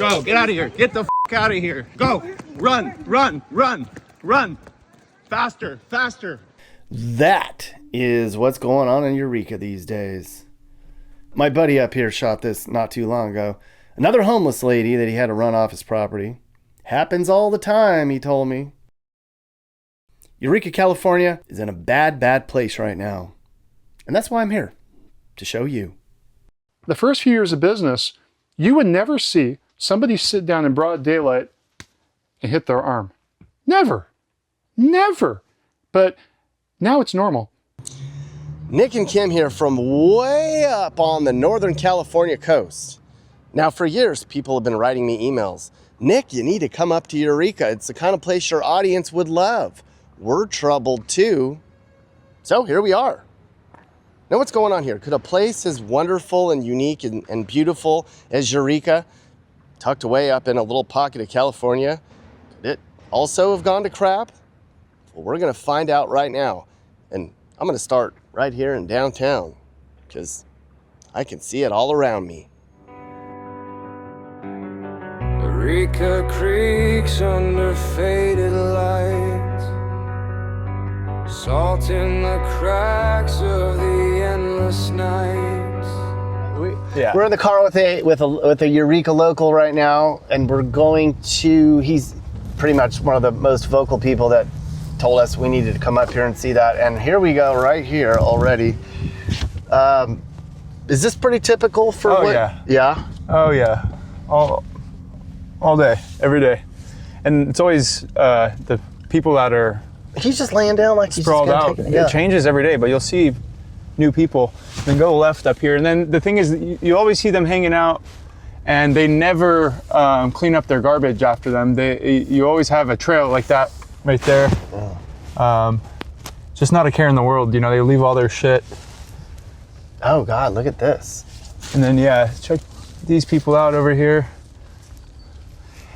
Go, get out of here. Get the out of here. Go, run, run, run, run. Faster, faster. That is what's going on in Eureka these days. My buddy up here shot this not too long ago. Another homeless lady that he had to run off his property. Happens all the time, he told me. Eureka, California is in a bad, bad place right now. And that's why I'm here, to show you. The first few years of business, you would never see somebody sit down in broad daylight and hit their arm. Never. Never. But now it's normal. Nick and Kim here from way up on the Northern California coast. Now for years, people have been writing me emails. Nick, you need to come up to Eureka. It's the kind of place your audience would love. We're troubled too. So here we are. Now what's going on here? Could a place as wonderful and unique and beautiful as Eureka, tucked away up in a little pocket of California, could it also have gone to crap? Well, we're gonna find out right now. And I'm gonna start right here in downtown because I can see it all around me. Eureka creaks under faded lights, salt in the cracks of the endless nights. We're in the car with a Eureka local right now, and we're going to, he's pretty much one of the most vocal people that told us we needed to come up here and see that. And here we go right here already. Is this pretty typical for what? Yeah. Yeah? Oh yeah, all day, every day. And it's always the people that are he's just laying down like he's sprawled just out. Yeah. It changes every day, but you'll see new people. Then go left up here, and then the thing is, you always see them hanging out, and they never clean up their garbage after them. You always have a trail like that right there. Oh. Just not a care in the world. You know, they leave all their shit. Oh God, look at this. And then yeah, check these people out over here.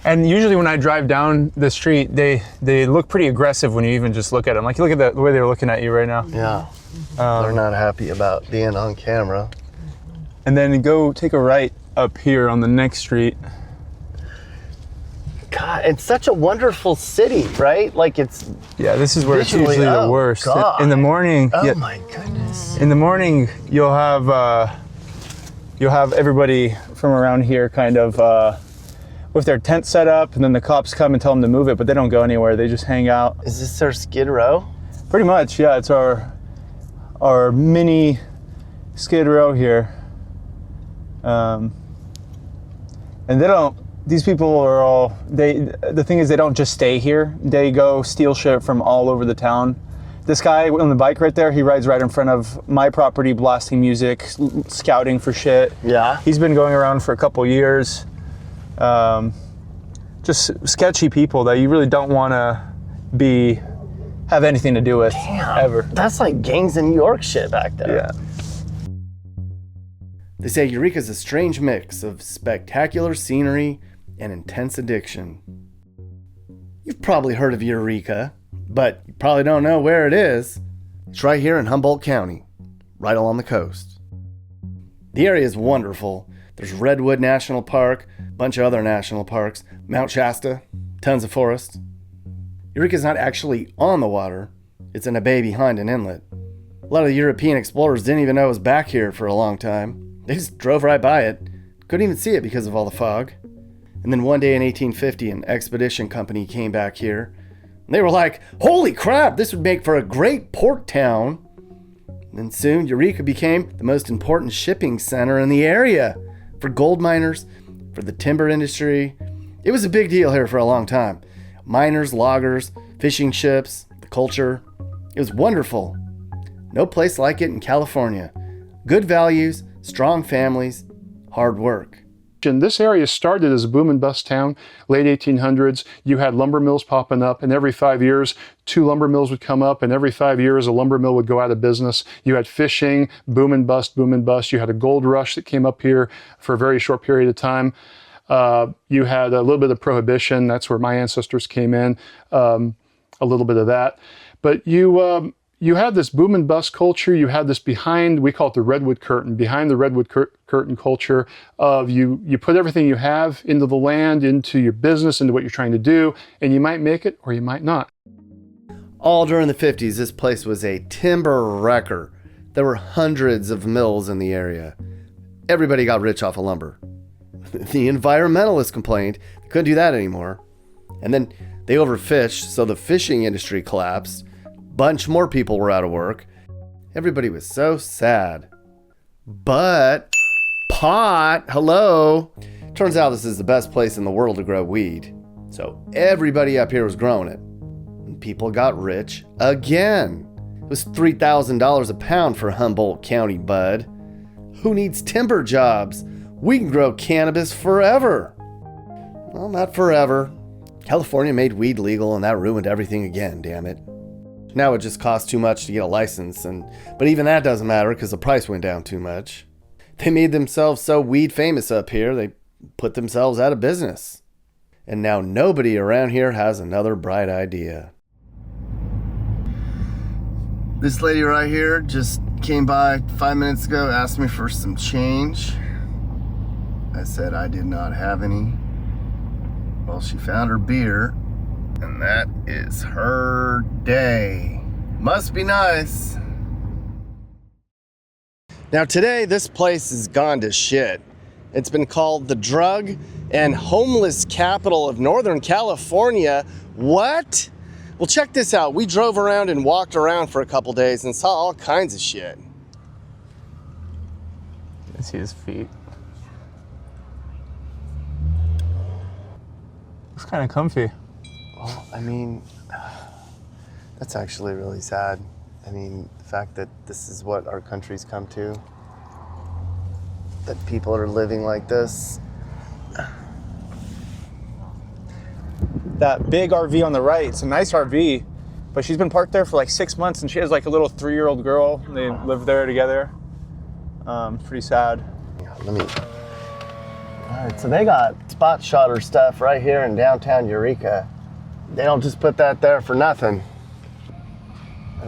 And usually when I drive down the street, they look pretty aggressive when you even just look at them. Like, look at the way they're looking at you right now. Yeah, they're not happy about being on camera. And then go take a right up here on the next street. God, it's such a wonderful city, right? Like it's... Yeah, this is where visually, it's usually the worst. God. In the morning... Oh yeah, my goodness. in the morning, you'll have everybody from around here kind of... with their tent set up, and then the cops come and tell them to move it, but they don't go anywhere. They just hang out. Is this our Skid Row? Pretty much, yeah. It's our mini Skid Row here. And they don't, these people are all, the thing is they don't just stay here. They go steal shit from all over the town. This guy on the bike right there, he rides right in front of my property, blasting music, scouting for shit. Yeah. He's been going around for a couple years. Just sketchy people that you really don't want to have anything to do with. Damn, ever. That's like gangs in New York shit back there. Yeah. They say Eureka's a strange mix of spectacular scenery and intense addiction. You've probably heard of Eureka, but you probably don't know where it is. It's right here in Humboldt County, right along the coast. The area is wonderful. There's Redwood National Park, a bunch of other national parks, Mount Shasta, tons of forest. Eureka's not actually on the water. It's in a bay behind an inlet. A lot of the European explorers didn't even know it was back here for a long time. They just drove right by it. Couldn't even see it because of all the fog. And then one day in 1850, an expedition company came back here. And they were like, holy crap, this would make for a great port town. And then soon, Eureka became the most important shipping center in the area. For gold miners, for the timber industry. It was a big deal here for a long time. Miners, loggers, fishing ships, the culture. It was wonderful. No place like it in California. Good values, strong families, hard work. And this area started as a boom and bust town, late 1800s. You had lumber mills popping up, and every 5 years, 2 lumber mills would come up, and every 5 years, a lumber mill would go out of business. You had fishing, boom and bust, boom and bust. You had a gold rush that came up here for a very short period of time. You had a little bit of prohibition. That's where my ancestors came in, a little bit of that. But you had this boom and bust culture. You had this behind, we call it the redwood curtain. Behind the redwood curtain culture of you put everything you have into the land, into your business, into what you're trying to do, and you might make it or you might not. All during the 50s, this place was a timber wrecker. There were hundreds of mills in the area. Everybody got rich off of lumber. The environmentalists complained they couldn't do that anymore. And then they overfished, so the fishing industry collapsed. Bunch more people were out of work. Everybody was so sad. But pot, hello. Turns out this is the best place in the world to grow weed. So everybody up here was growing it. And people got rich again. It was $3,000 a pound for Humboldt County bud. Who needs timber jobs? We can grow cannabis forever. Well, not forever. California made weed legal and that ruined everything again, damn it. Now it just costs too much to get a license, but even that doesn't matter because the price went down too much. They made themselves so weed famous up here, they put themselves out of business. And now nobody around here has another bright idea. This lady right here just came by 5 minutes ago, asked me for some change. I said I did not have any. Well, she found her beer, and that is her day. Must be nice. Now today, this place has gone to shit. It's been called the drug and homeless capital of Northern California. What? Well, check this out. We drove around and walked around for a couple days and saw all kinds of shit. I see his feet. Looks kind of comfy. Well, I mean, that's actually really sad. I mean, the fact that this is what our country's come to, that people are living like this. That big RV on the right, it's a nice RV, but she's been parked there for like 6 months and she has like a little 3-year-old girl. They live there together. Pretty sad. Let me. All right, so they got spot shotter stuff right here in downtown Eureka. They don't just put that there for nothing. I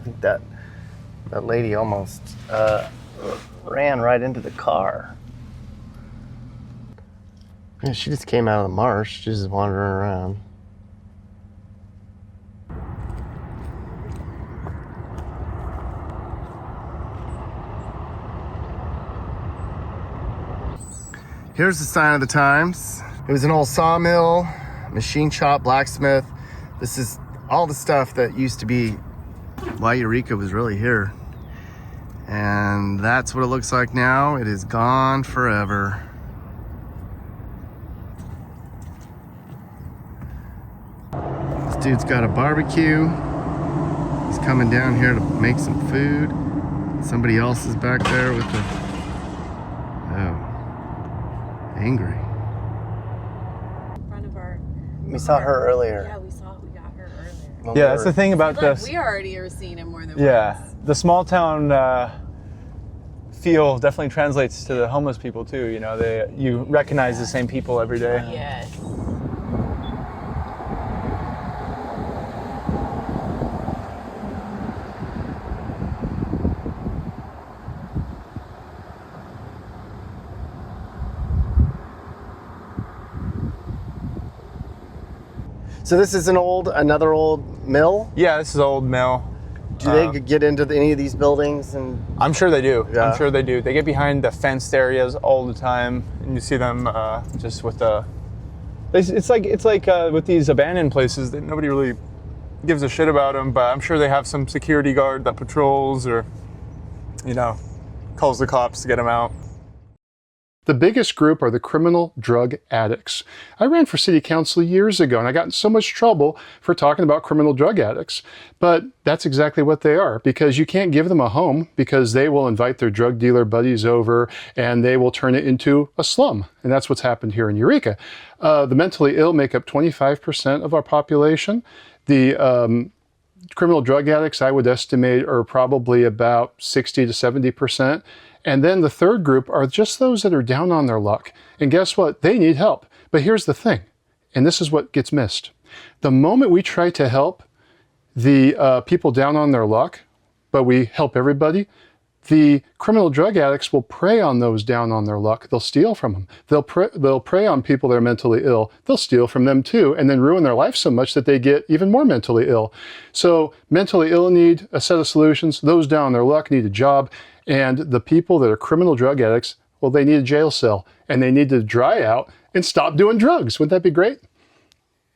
think that lady almost ran right into the car. Yeah, she just came out of the marsh, she's just wandering around. Here's the sign of the times. It was an old sawmill, machine shop, blacksmith. This is all the stuff that used to be why Eureka was really here. And that's what it looks like now. It is gone forever. This dude's got a barbecue. He's coming down here to make some food. Somebody else is back there with the, angry. In front of our. We saw her earlier. Yeah, we got her earlier. Well, Yeah, that's the thing about Look, this. we already are seeing him more than Yeah, once. the small town feel definitely translates to the homeless people too. You know, you recognize the same people every day. Yes. So this is another old mill? Yeah, this is old mill. Do they get into any of these buildings? And I'm sure they do. Yeah. I'm sure they do. They get behind the fenced areas all the time, and you see them just with the. It's like with these abandoned places that nobody really gives a shit about them, but I'm sure they have some security guard that patrols or, calls the cops to get them out. The biggest group are the criminal drug addicts. I ran for city council years ago and I got in so much trouble for talking about criminal drug addicts. But that's exactly what they are, because you can't give them a home because they will invite their drug dealer buddies over and they will turn it into a slum. And that's what's happened here in Eureka. The mentally ill make up 25% of our population. The criminal drug addicts, I would estimate, are probably about 60 to 70%. And then the third group are just those that are down on their luck. And guess what? They need help. But here's the thing, and this is what gets missed. The moment we try to help the people down on their luck, but we help everybody, The criminal drug addicts will prey on those down on their luck. They'll steal from them. They'll prey on people that are mentally ill. They'll steal from them too, and then ruin their life so much that they get even more mentally ill. So mentally ill need a set of solutions. Those down on their luck need a job. And the people that are criminal drug addicts, well, they need a jail cell, and they need to dry out and stop doing drugs. Wouldn't that be great?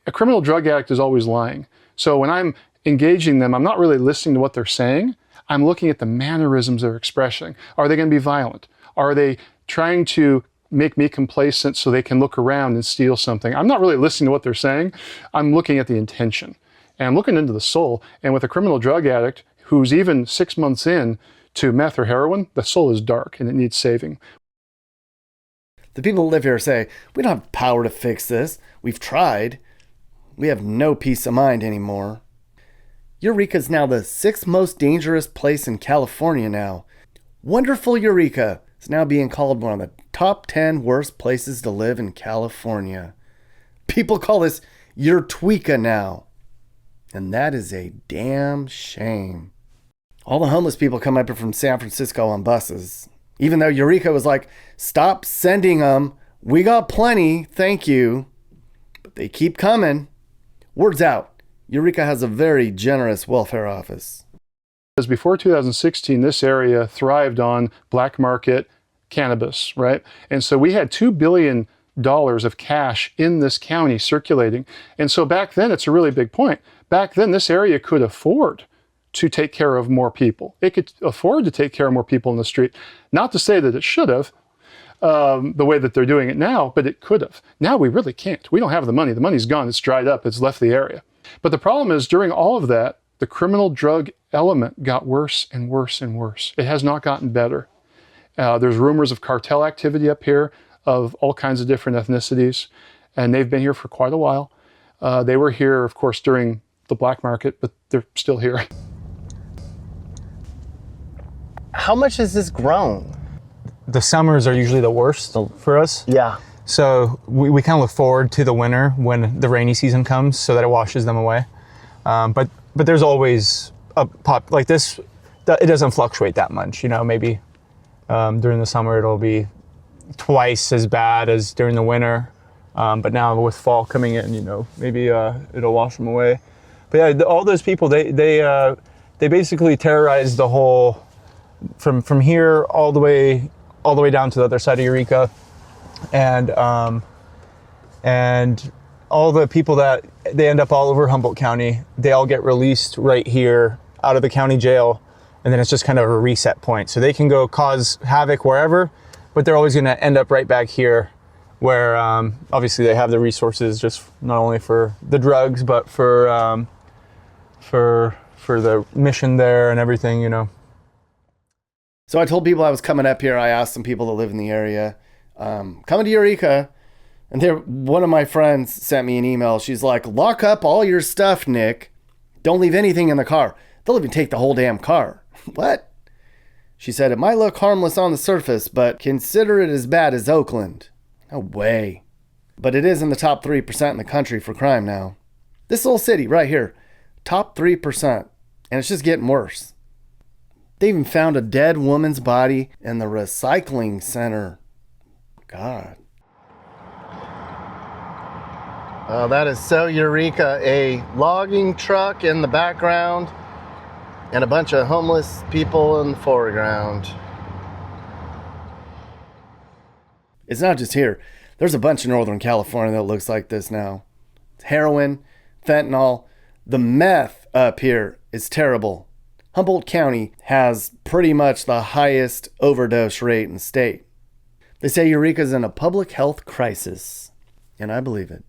A criminal drug addict is always lying. So when I'm engaging them, I'm not really listening to what they're saying. I'm looking at the mannerisms they're expressing. Are they going to be violent? Are they trying to make me complacent so they can look around and steal something? I'm not really listening to what they're saying. I'm looking at the intention. And I'm looking into the soul. And with a criminal drug addict who's even 6 months in to meth or heroin, the soul is dark and it needs saving. The people who live here say, we don't have power to fix this. We've tried. We have no peace of mind anymore. Eureka is now the 6th most dangerous place in California now. Wonderful Eureka is now being called one of the top 10 worst places to live in California. People call this Eureka now. And that is a damn shame. All the homeless people come up here from San Francisco on buses. Even though Eureka was like, stop sending them. We got plenty, thank you. But they keep coming. Word's out. Eureka has a very generous welfare office. Because before 2016, this area thrived on black market cannabis, right? And so we had $2 billion of cash in this county circulating. And so back then, it's a really big point. Back then, this area could afford to take care of more people. It could afford to take care of more people in the street. Not to say that it should have, the way that they're doing it now, but it could have. Now we really can't. We don't have the money. The money's gone. It's dried up. It's left the area. But the problem is, during all of that, the criminal drug element got worse and worse and worse. It has not gotten better. There's rumors of cartel activity up here of all kinds of different ethnicities, and they've been here for quite a while. They were here, of course, during the black market, but they're still here. How much has this grown? The summers are usually the worst for us. Yeah. So we kind of look forward to the winter when the rainy season comes so that it washes them away. But there's always a pop like this. It doesn't fluctuate that much. Maybe during the summer it'll be twice as bad as during the winter. But now with fall coming in, maybe it'll wash them away. But yeah, all those people, they basically terrorize the whole, from here all the way down to the other side of Eureka. And all the people that they end up all over Humboldt County, they all get released right here out of the county jail. And then it's just kind of a reset point. So they can go cause havoc wherever, but they're always going to end up right back here where obviously they have the resources just not only for the drugs, but for the mission there and everything, So I told people I was coming up here. I asked some people that live in the area, coming to Eureka, and one of my friends sent me an email. She's like, lock up all your stuff, Nick. Don't leave anything in the car. They'll even take the whole damn car. What? She said, it might look harmless on the surface, but consider it as bad as Oakland. No way. But it is in the top 3% in the country for crime now. This little city right here, top 3%. And it's just getting worse. They even found a dead woman's body in the recycling center. God. Oh, that is so Eureka. A logging truck in the background and a bunch of homeless people in the foreground. It's not just here. There's a bunch in Northern California that looks like this now. Heroin, fentanyl. The meth up here is terrible. Humboldt County has pretty much the highest overdose rate in the state. They say Eureka's in a public health crisis, and I believe it.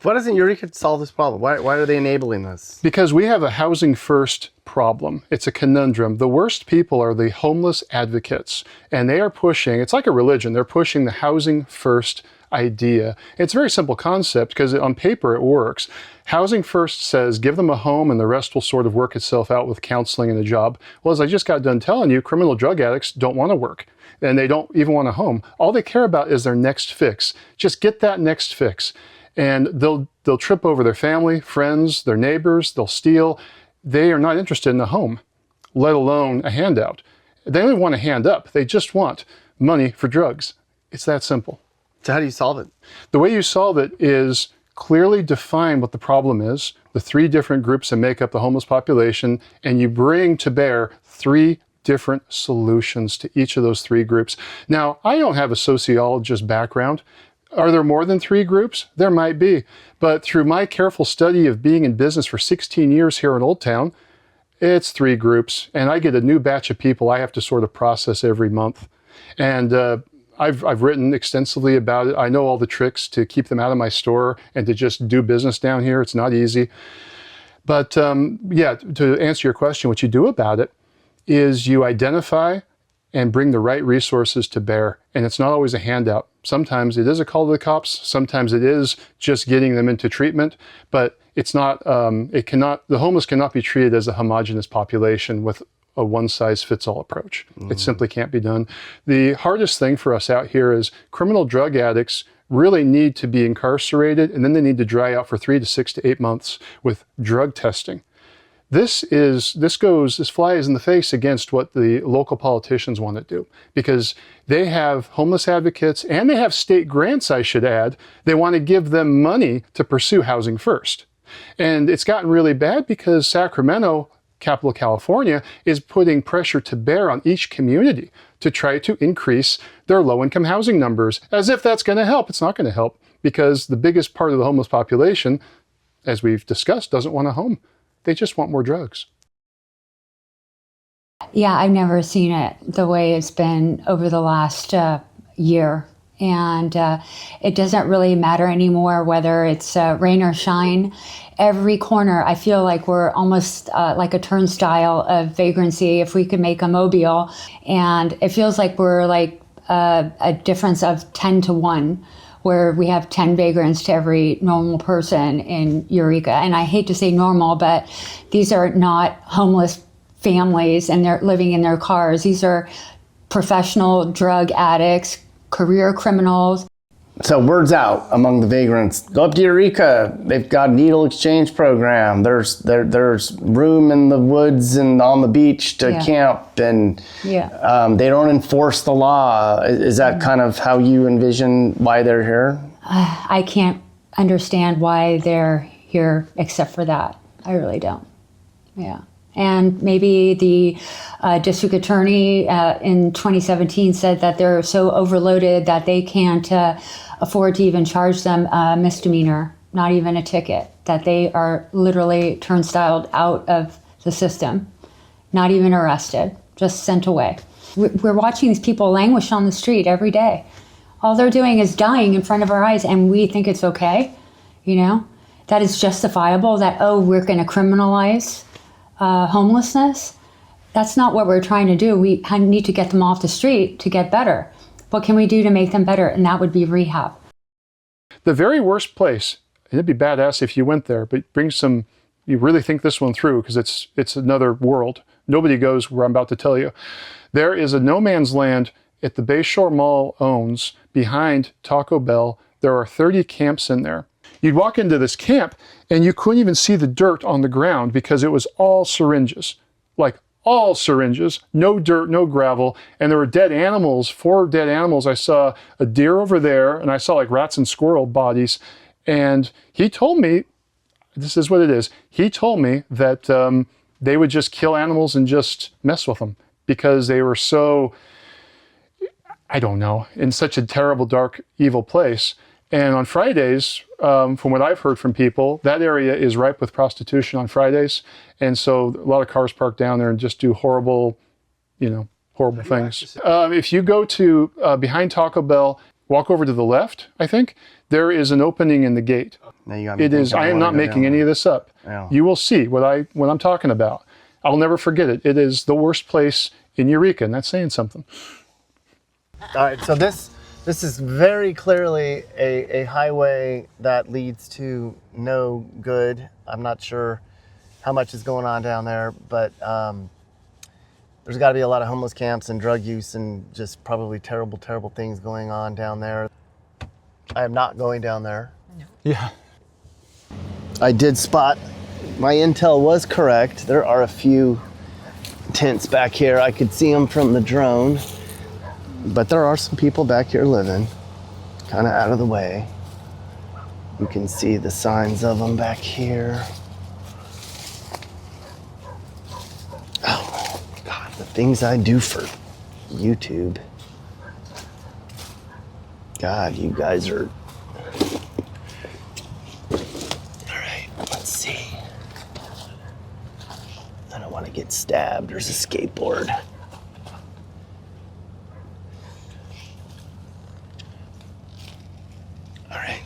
Why doesn't Eureka solve this problem? Why are they enabling this? Because we have a housing first problem. It's a conundrum. The worst people are the homeless advocates, and they are pushing, it's like a religion, they're pushing the housing first idea. It's a very simple concept because on paper it works. Housing first says give them a home and the rest will sort of work itself out with counseling and a job. Well, as I just got done telling you, criminal drug addicts don't want to work and they don't even want a home. All they care about is their next fix. Just get that next fix. And they'll trip over their family, friends, their neighbors, they'll steal. They are not interested in a home, let alone a handout. They don't even want a hand up. They just want money for drugs. It's that simple. So how do you solve it? The way you solve it is clearly define what the problem is, the 3 different groups that make up the homeless population, and you bring to bear 3 different solutions to each of those 3 groups. Now, I don't have a sociologist background. Are there more than 3 groups? There might be. But through my careful study of being in business for 16 years here in Old Town, it's 3 groups. And I get a new batch of people I have to sort of process every month. And I've written extensively about it. I know all the tricks to keep them out of my store and to just do business down here. It's not easy. But yeah, to answer your question, what you do about it is you identify and bring the right resources to bear. And it's not always a handout. Sometimes it is a call to the cops. Sometimes it is just getting them into treatment. But it's not, the homeless cannot be treated as a homogeneous population with a one-size-fits-all approach. It simply can't be done. The hardest thing for us out here is criminal drug addicts really need to be incarcerated, and then they need to dry out for 3 to 6 to 8 months with drug testing. This flies in the face against what the local politicians want to do, because they have homeless advocates and they have state grants, I should add. They want to give them money to pursue housing first. And it's gotten really bad because Sacramento, capital California, is putting pressure to bear on each community to try to increase their low-income housing numbers, as if that's going to help. It's not going to help, because the biggest part of the homeless population, as we've discussed, doesn't want a home. They just want more drugs. Yeah, I've never seen it the way it's been over the last year. And it doesn't really matter anymore whether it's rain or shine. Every corner, I feel like we're almost like a turnstile of vagrancy, if we could make a mobile. And it feels like we're like a difference of 10 to 1, where we have 10 vagrants to every normal person in Eureka. And I hate to say normal, but these are not homeless families and they're living in their cars. These are professional drug addicts, career criminals. So word's out among the vagrants. Go up to Eureka. They've got a needle exchange program. There's room in the woods and on the beach to camp, and they don't enforce the law. Is that kind of how you envision why they're here? I can't understand why they're here except for that. I really don't. Yeah. And maybe the district attorney in 2017 said that they're so overloaded that they can't afford to even charge them a misdemeanor, not even a ticket, that they are literally turnstiled out of the system, not even arrested, just sent away. We're watching these people languish on the street every day. All they're doing is dying in front of our eyes, and we think it's okay, you know? That is justifiable, that, oh, we're going to criminalize homelessness. That's not what we're trying to do. We need to get them off the street to get better. What can we do to make them better? And that would be rehab. The very worst place, and it'd be badass if you went there, but you really think this one through, because it's another world. Nobody goes where I'm about to tell you. There is a no man's land at the Bayshore Mall owns behind Taco Bell. There are 30 camps in there. You'd walk into this camp and you couldn't even see the dirt on the ground because it was all syringes, like all syringes, no dirt, no gravel. And there were dead animals, 4 dead animals. I saw a deer over there, and I saw like rats and squirrel bodies. And he told me, this is what it is. He told me that they would just kill animals and just mess with them because they were so, I don't know, in such a terrible, dark, evil place. And on Fridays, from what I've heard from people, that area is ripe with prostitution on Fridays. And so a lot of cars park down there and just do horrible, horrible things. If you go to behind Taco Bell, walk over to the left, I think, there is an opening in the gate. It is, I am not making any of this up. Yeah. You will see what I'm talking about. I'll never forget it. It is the worst place in Eureka, and that's saying something. All right, so this is very clearly a highway that leads to no good. I'm not sure how much is going on down there, but there's got to be a lot of homeless camps and drug use and just probably terrible, terrible things going on down there. I am not going down there. No. Yeah. I did spot, my intel was correct. There are a few tents back here. I could see them from the drone, but there are some people back here living, kind of out of the way. You can see the signs of them back here. Oh, God, the things I do for YouTube. God, you guys are... All right, let's see. I don't want to get stabbed. There's a skateboard. All right.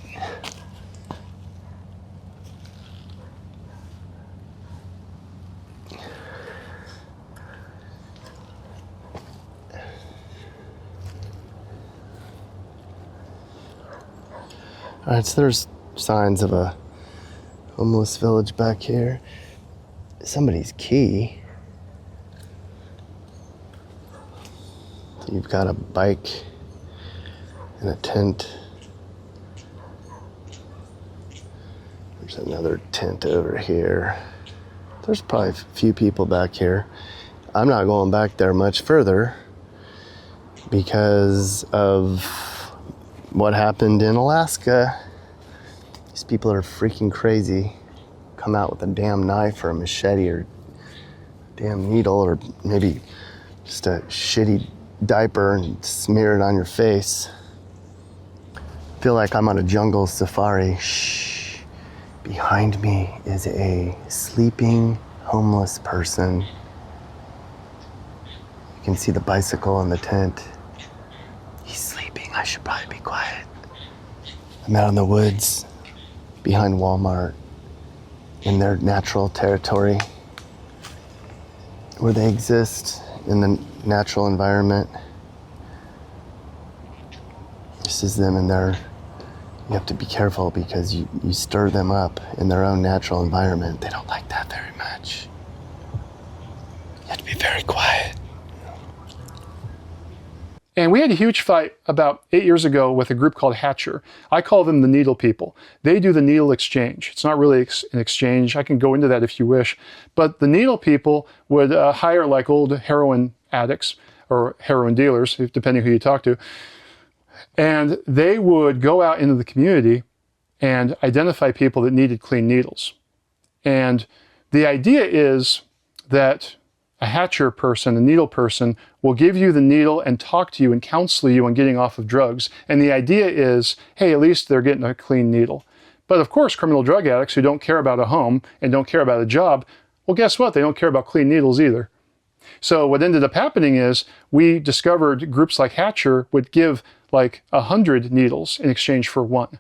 All right, so there's signs of a homeless village back here. Somebody's key. So you've got a bike and a tent. There's another tent over here. There's probably a few people back here. I'm not going back there much further because of what happened in Alaska. These people are freaking crazy. Come out with a damn knife or a machete or damn needle or maybe just a shitty diaper and smear it on your face. I feel like I'm on a jungle safari. Shh. Behind me is a sleeping homeless person. You can see the bicycle in the tent. He's sleeping. I should probably be quiet. I'm out in the woods behind Walmart in their natural territory where they exist in the natural environment. This is them in their... You have to be careful because you stir them up in their own natural environment. They don't like that very much. You have to be very quiet. And we had a huge fight about 8 years ago with a group called Hatcher. I call them the needle people. They do the needle exchange. It's not really an exchange. I can go into that if you wish. But the needle people would hire like old heroin addicts or heroin dealers, depending who you talk to. And they would go out into the community and identify people that needed clean needles. And the idea is that a Hatcher person, a needle person, will give you the needle and talk to you and counsel you on getting off of drugs. And the idea is, hey, at least they're getting a clean needle. But of course, criminal drug addicts who don't care about a home and don't care about a job, well, guess what? They don't care about clean needles either. So what ended up happening is we discovered groups like Hatcher would give like 100 needles in exchange for one.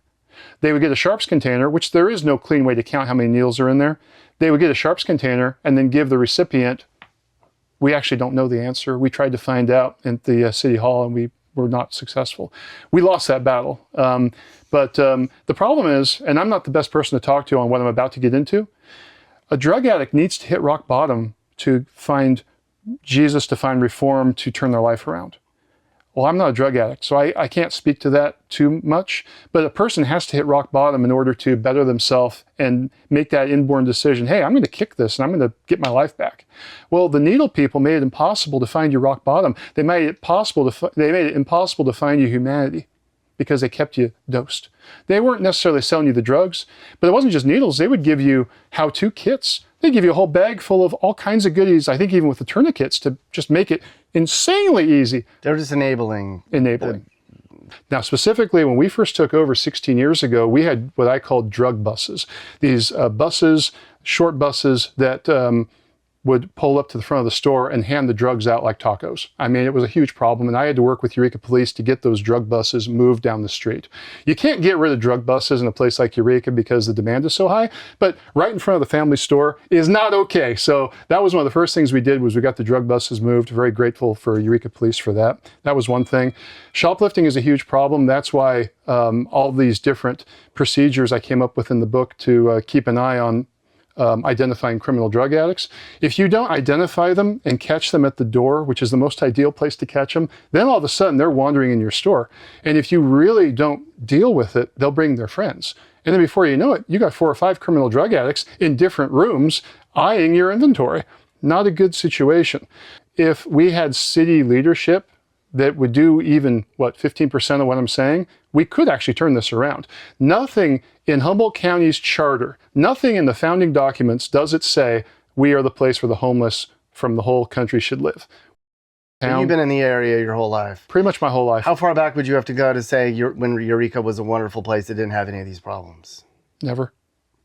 They would get a sharps container, which there is no clean way to count how many needles are in there. They would get a sharps container and then give the recipient... We actually don't know the answer. We tried to find out at the city hall and we were not successful. We lost that battle. But the problem is, and I'm not the best person to talk to on what I'm about to get into, a drug addict needs to hit rock bottom to find Jesus, to find reform, to turn their life around. Well, I'm not a drug addict, so I can't speak to that too much, but a person has to hit rock bottom in order to better themselves and make that inborn decision, hey, I'm going to kick this and I'm going to get my life back. Well, the needle people made it impossible to find you rock bottom. They made it impossible to find you humanity because they kept you dosed. They weren't necessarily selling you the drugs, but it wasn't just needles. They would give you how-to kits. They give you a whole bag full of all kinds of goodies, I think even with the tourniquets, to just make it insanely easy. They're just enabling. Now, specifically, when we first took over 16 years ago, we had what I called drug buses. These buses, short buses that would pull up to the front of the store and hand the drugs out like tacos. I mean, it was a huge problem, and I had to work with Eureka Police to get those drug buses moved down the street. You can't get rid of drug buses in a place like Eureka because the demand is so high, but right in front of the family store is not okay. So that was one of the first things we did, was we got the drug buses moved. Very grateful for Eureka Police for that. That was one thing. Shoplifting is a huge problem. That's why all these different procedures I came up with in the book to keep an eye on identifying criminal drug addicts. If you don't identify them and catch them at the door, which is the most ideal place to catch them, then all of a sudden they're wandering in your store. And if you really don't deal with it, they'll bring their friends. And then before you know it, you got 4 or 5 criminal drug addicts in different rooms eyeing your inventory. Not a good situation. If we had city leadership that would do even, 15% of what I'm saying, we could actually turn this around. Nothing in Humboldt County's charter, nothing in the founding documents does it say we are the place where the homeless from the whole country should live. You've been in the area your whole life. Pretty much my whole life. How far back would you have to go to say when Eureka was a wonderful place that didn't have any of these problems? Never.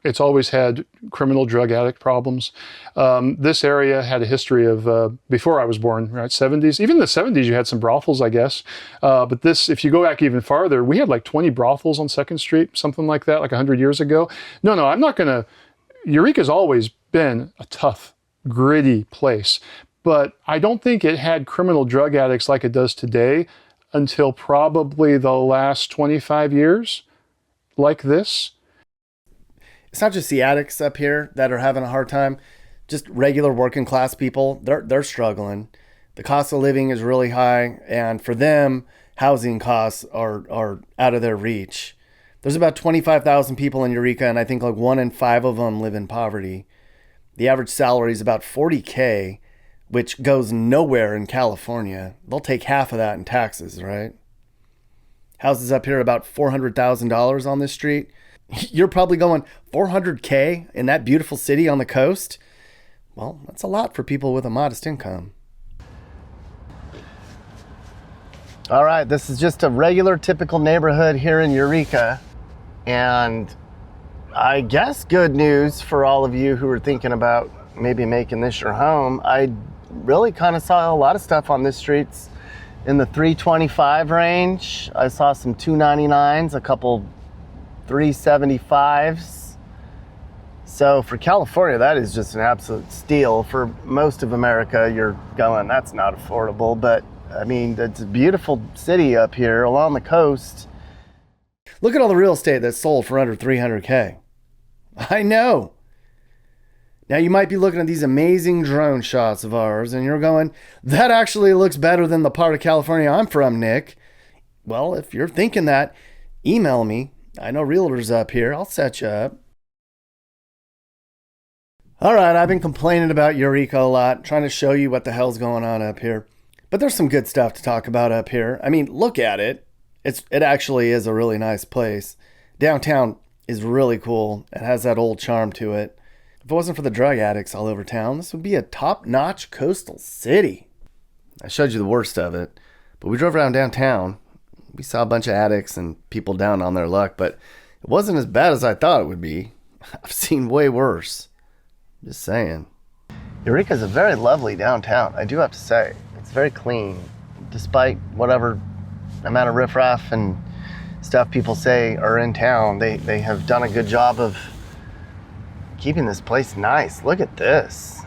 It's always had criminal drug addict problems. This area had a history of, before I was born, right, 70s. Even in the 70s, you had some brothels, I guess. But this, if you go back even farther, we had like 20 brothels on 2nd Street, something like that, like 100 years ago. No, I'm not going to... Eureka's always been a tough, gritty place. But I don't think it had criminal drug addicts like it does today until probably the last 25 years, like this. It's not just the addicts up here that are having a hard time. Just regular working class people, they're struggling. The cost of living is really high, and for them, housing costs are out of their reach. There's about 25,000 people in Eureka, and I think like 1 in 5 of them live in poverty. The average salary is about $40K, which goes nowhere in California. They'll take half of that in taxes, right? Houses up here are about $400,000 on this street. You're probably going, $400K in that beautiful city on the coast? Well, that's a lot for people with a modest income. All right, this is just a regular, typical neighborhood here in Eureka. And I guess good news for all of you who are thinking about maybe making this your home. I really kind of saw a lot of stuff on this streets in the 325 range. I saw some 299s, a couple 375s. So for California, that is just an absolute steal. For most of America, you're going, that's not affordable. But I mean, it's a beautiful city up here along the coast. Look at all the real estate that's sold for under 300K. I know. Now you might be looking at these amazing drone shots of ours and you're going, that actually looks better than the part of California I'm from, Nick. Well, if you're thinking that, email me. I know realtors up here. I'll set you up. All right, I've been complaining about Eureka a lot, trying to show you what the hell's going on up here. But there's some good stuff to talk about up here. I mean, look at it. It actually is a really nice place. Downtown is really cool. It has that old charm to it. If it wasn't for the drug addicts all over town, this would be a top-notch coastal city. I showed you the worst of it, but we drove around downtown. We saw a bunch of addicts and people down on their luck, but it wasn't as bad as I thought it would be. I've seen way worse. Just saying. Eureka's a very lovely downtown, I do have to say. It's very clean, despite whatever amount of riffraff and stuff people say are in town. They have done a good job of keeping this place nice. Look at this.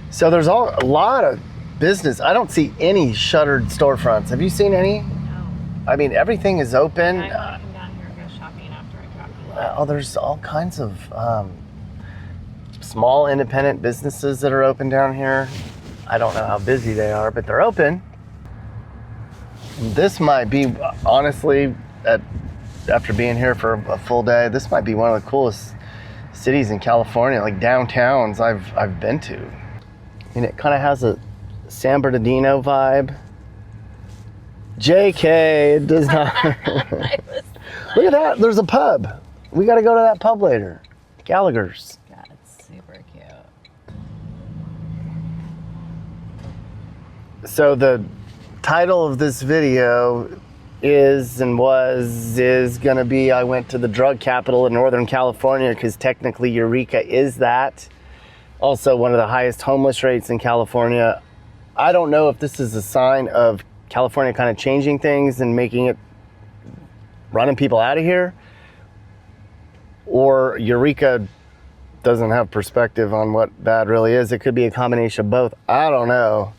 So there's a lot of business. I don't see any shuttered storefronts. Have you seen any? No. I mean, everything is open. I want to come down here and go shopping after I drop you off. There's all kinds of small independent businesses that are open down here. I don't know how busy they are, but they're open. This might be, honestly, after being here for a full day, this might be one of the coolest cities in California, like downtowns I've been to. I mean, it kind of has a San Bernardino vibe. JK, it does not. Look at that, there's a pub. We got to go to that pub later. Gallagher's. That's super cute. So the title of this video is gonna be, I went to the drug capital of Northern California, because technically Eureka is that. Also one of the highest homeless rates in California. I don't know if this is a sign of California kind of changing things and running people out of here, or Eureka doesn't have perspective on what bad really is. It could be a combination of both. I don't know.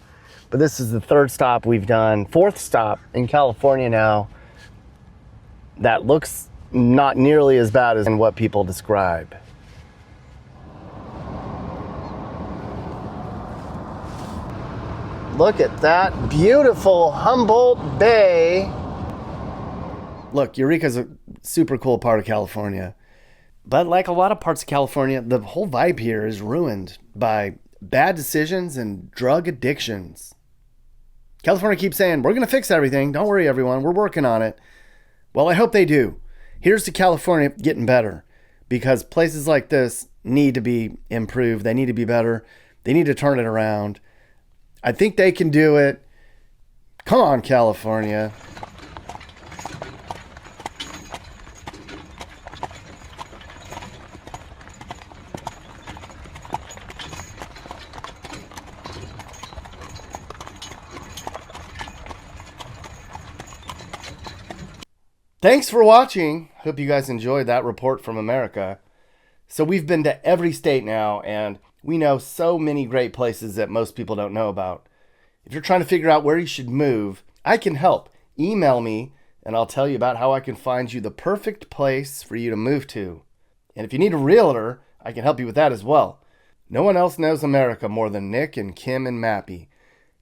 But this is the fourth stop in California now that looks not nearly as bad as what people describe. Look at that beautiful Humboldt Bay. Look, Eureka's a super cool part of California. But like a lot of parts of California, the whole vibe here is ruined by bad decisions and drug addictions. California keeps saying, we're going to fix everything. Don't worry, everyone. We're working on it. Well, I hope they do. Here's to California getting better, because places like this need to be improved. They need to be better. They need to turn it around. I think they can do it. Come on, California. Thanks for watching. Hope you guys enjoyed that report from America. So we've been to every state now, and we know so many great places that most people don't know about. If you're trying to figure out where you should move, I can help. Email me, and I'll tell you about how I can find you the perfect place for you to move to. And if you need a realtor, I can help you with that as well. No one else knows America more than Nick and Kim and Mappy.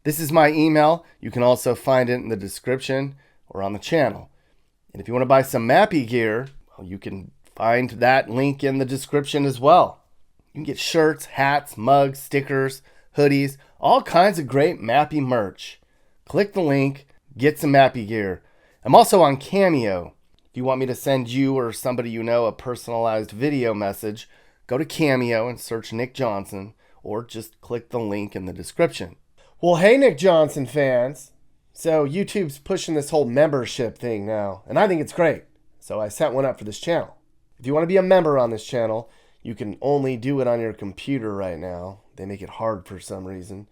This is my email. You can also find it in the description or on the channel. And if you want to buy some Mappy gear, well, you can find that link in the description as well. You can get shirts, hats, mugs, stickers, hoodies, all kinds of great Mappy merch. Click the link, get some Mappy gear. I'm also on Cameo. If you want me to send you or somebody you know a personalized video message, go to Cameo and search Nick Johnson, or just click the link in the description. Well, hey, Nick Johnson fans. So YouTube's pushing this whole membership thing now, and I think it's great. So I set one up for this channel. If you want to be a member on this channel, you can only do it on your computer right now. They make it hard for some reason.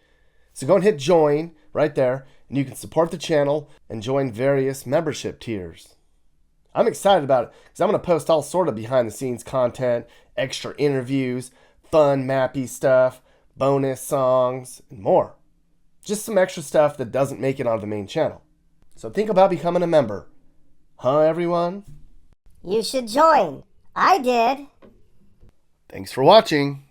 So go and hit join right there, and you can support the channel and join various membership tiers. I'm excited about it because I'm going to post all sort of behind the scenes content, extra interviews, fun Mappy stuff, bonus songs, and more. Just some extra stuff that doesn't make it on the main channel. So think about becoming a member. Huh, everyone? You should join. I did. Thanks for watching.